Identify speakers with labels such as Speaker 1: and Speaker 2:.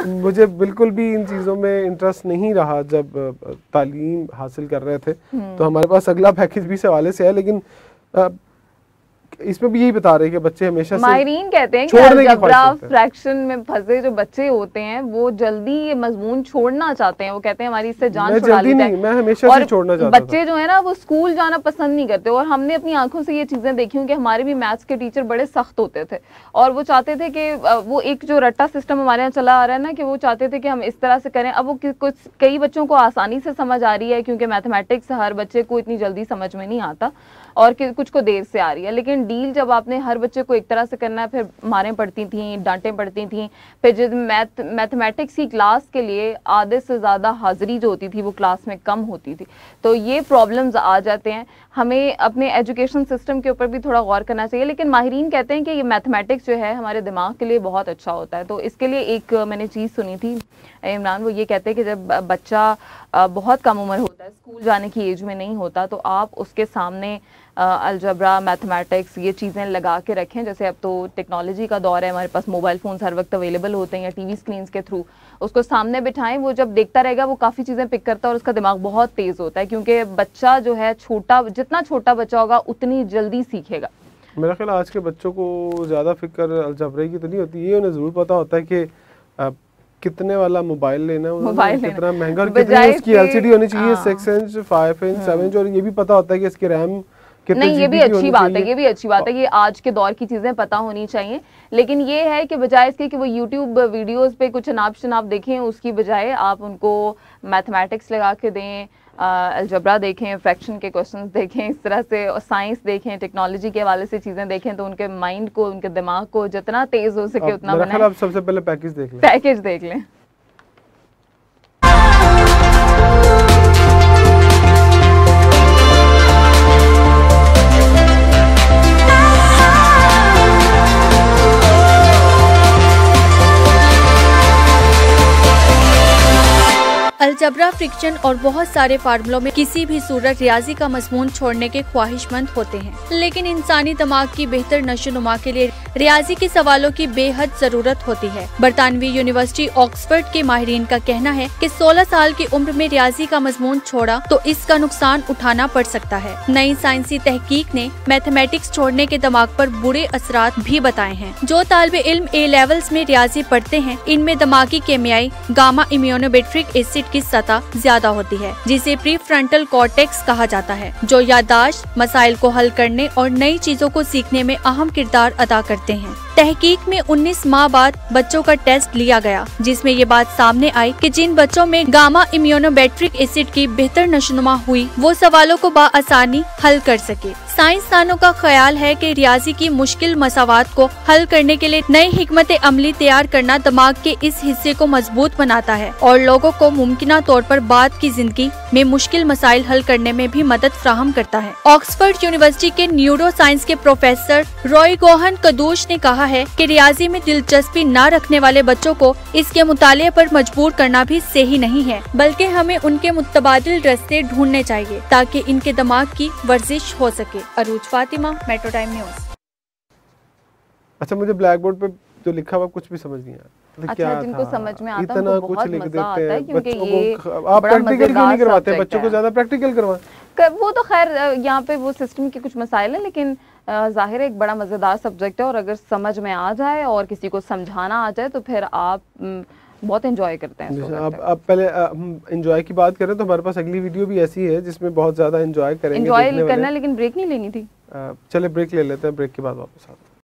Speaker 1: मुझे बिल्कुल भी इन चीज़ों में इंटरेस्ट नहीं रहा जब तालीम हासिल कर रहे थे। तो हमारे पास अगला पैकेज भी इस हवाले से है, लेकिन इसमें भी यही बता रहे हैं कि बच्चे हमेशा
Speaker 2: माहिरीन कहते हैं कि अलजबरा फ्रैक्शन में फंसे जो बच्चे होते हैं वो जल्दी ये मजमून छोड़ना चाहते हैं। वो कहते हैं हमारी इससे जान छुड़ा लेते हैं।
Speaker 1: मैं हमेशा से छोड़ना चाहता था।
Speaker 2: बच्चे जो है ना वो स्कूल जाना पसंद नहीं करते, और हमने अपनी आंखों से ये चीजें देखी हूँ कि हमारे भी मैथ्स के टीचर बड़े सख्त होते थे, और वो चाहते थे कि वो एक जो रट्टा सिस्टम हमारे यहाँ चला आ रहा है ना, कि वो चाहते थे कि हम इस तरह से करें। अब वो कुछ कई बच्चों को आसानी से समझ आ रही है, क्योंकि मैथमेटिक्स हर बच्चे को इतनी जल्दी समझ में नहीं आता, और कुछ को देर से आ रही है। लेकिन डील जब आपने हर बच्चे को एक तरह से करना है, फिर मारें पड़ती थी, डांटें पड़ती थी। फिर जब मैथमेटिक्स की क्लास के लिए आधे से ज़्यादा हाजिरी जो होती थी वो क्लास में कम होती थी। तो ये प्रॉब्लम्स आ जाते हैं। हमें अपने एजुकेशन सिस्टम के ऊपर भी थोड़ा गौर करना चाहिए। लेकिन माहिरीन कहते हैं कि ये मैथमेटिक्स जो है हमारे दिमाग के लिए बहुत अच्छा होता है। तो इसके लिए एक मैंने चीज़ सुनी थी इमरान, वो ये कहते हैं कि जब बच्चा बहुत कम उम्र होता है, स्कूल जाने की एज में नहीं होता, तो आप उसके सामने अलजबरा, मैथमेटिक्स ये चीज़ें लगा के रखें। जैसे अब तो टेक्नोलॉजी का दौर है, हमारे पास मोबाइल फ़ोन्स हर वक्त अवेलेबल होते हैं, या टीवी स्क्रीन्स के थ्रू उसको सामने बिठाएं। वो जब देखता रहेगा वो काफ़ी चीज़ें पिक करता है, और उसका दिमाग बहुत तेज़ होता है, क्योंकि बच्चा जो है जितना छोटा बच्चा होगा उतनी जल्दी सीखेगा।
Speaker 1: मेरा ख्याल आज के बच्चों को ज़्यादा फिक्र अलजबरे की तो नहीं होती, ये उन्हें ज़रूर पता होता है कि कितने वाला मोबाइल लेना है, कितना महंगा, और कितनी उसकी एलसीडी होनी चाहिए, 6 इंच, 5 इंच, 7 इंच, और ये भी पता होता है कि इसकी रैम
Speaker 2: नहीं। ये भी अच्छी बात है, ये भी अच्छी बात है, ये आज के दौर की चीजें पता होनी चाहिए। लेकिन ये है कि बजाय इसके कि वो यूट्यूब वीडियोस पे कुछ अनाप देखें, उसकी बजाय आप उनको मैथमेटिक्स लगा के दें, अलजबरा देखें, फ्रैक्शन के क्वेश्चंस देखें, इस तरह से, और साइंस देखें, टेक्नोलॉजी के हवाले से चीजें देखें, तो उनके माइंड को, उनके दिमाग को जितना तेज हो सके उतना बनाएं।
Speaker 1: आप सबसे पहले पैकेज देख लें।
Speaker 3: अलजबरा, फ्रिक्शन और बहुत सारे फार्मूलों में किसी भी सूरत रियाजी का मजमून छोड़ने के ख्वाहिशमंद होते हैं, लेकिन इंसानी दिमाग की बेहतर नशोनुमा के लिए रियाजी के सवालों की बेहद जरूरत होती है। बरतानवी यूनिवर्सिटी ऑक्सफोर्ड के माहिरीन का कहना है कि 16 साल की उम्र में रियाजी का मजमून छोड़ा तो इसका नुकसान उठाना पड़ सकता है। नई साइंसी तहकीक ने मैथमेटिक्स छोड़ने के दिमाग पर बुरे असरात भी बताए हैं। जो तालिबे इल्म ए लेवल्स में रियाजी पढ़ते हैं, इनमें दिमागी केमियाई गामा इम्यूनोबेट्रिक एसिड की सतह ज्यादा होती है, जिसे प्री फ्रंटल कॉर्टेक्स कहा जाता है, जो याददाश्त, मसाइल को हल करने और नई चीजों को सीखने में अहम किरदार अदा करते हैं। तहकीक में 19 माह बाद बच्चों का टेस्ट लिया गया, जिसमें ये बात सामने आई कि जिन बच्चों में गामा इम्यूनोबेट्रिक एसिड की बेहतर नशोनुमा हुई, वो सवालों को बआसानी हल कर सके। साइंसदानों का ख्याल है कि रियाजी की मुश्किल मसावात को हल करने के लिए नई हिकमत अमली तैयार करना दिमाग के इस हिस्से को मजबूत बनाता है और लोगों को मुमकिना तौर पर बाद की जिंदगी में मुश्किल मसाइल हल करने में भी मदद फ्राहम करता है। ऑक्सफोर्ड यूनिवर्सिटी के न्यूरो साइंस के प्रोफेसर रॉय गोहन कदूश ने कहा है कि रियाजी में दिलचस्पी न रखने वाले बच्चों को इसके मुताले पर मजबूर करना भी सही नहीं है, बल्कि हमें उनके मुतबादिल रास्ते ढूंढने चाहिए ताकि इनके दिमाग की वर्जिश हो सके। अरूज फातिमा, मेट्रो टाइम न्यूज़।
Speaker 1: अच्छा, मुझे ब्लैक बोर्ड पे जो लिखा हुआ कुछ भी समझ नहीं आया।
Speaker 2: अच्छा, जिनको समझ में आता है
Speaker 1: इतना
Speaker 2: कुछ
Speaker 1: कुछ लिख देते हैं,
Speaker 2: क्योंकि
Speaker 1: ये आप प्रैक्टिकल क्यों नहीं करवाते हैं बच्चों को? ज्यादा प्रैक्टिकल करवाएं।
Speaker 2: वो तो खैर यहाँ पे वो सिस्टम के कुछ मसाइल है, लेकिन जाहिर है एक बड़ा मजेदार सब्जेक्ट है, और अगर समझ में आ जाए और किसी को समझाना आ जाए तो फिर आप बहुत एंजॉय करते हैं।
Speaker 1: आप पहले हम एंजॉय की बात करें तो हमारे पास अगली वीडियो भी ऐसी है जिसमें बहुत ज्यादा एंजॉय करेंगे।
Speaker 2: एंजॉय करना, लेकिन ब्रेक नहीं लेनी थी।
Speaker 1: चले ब्रेक ले लेते हैं, ब्रेक के बाद वापस आते हैं।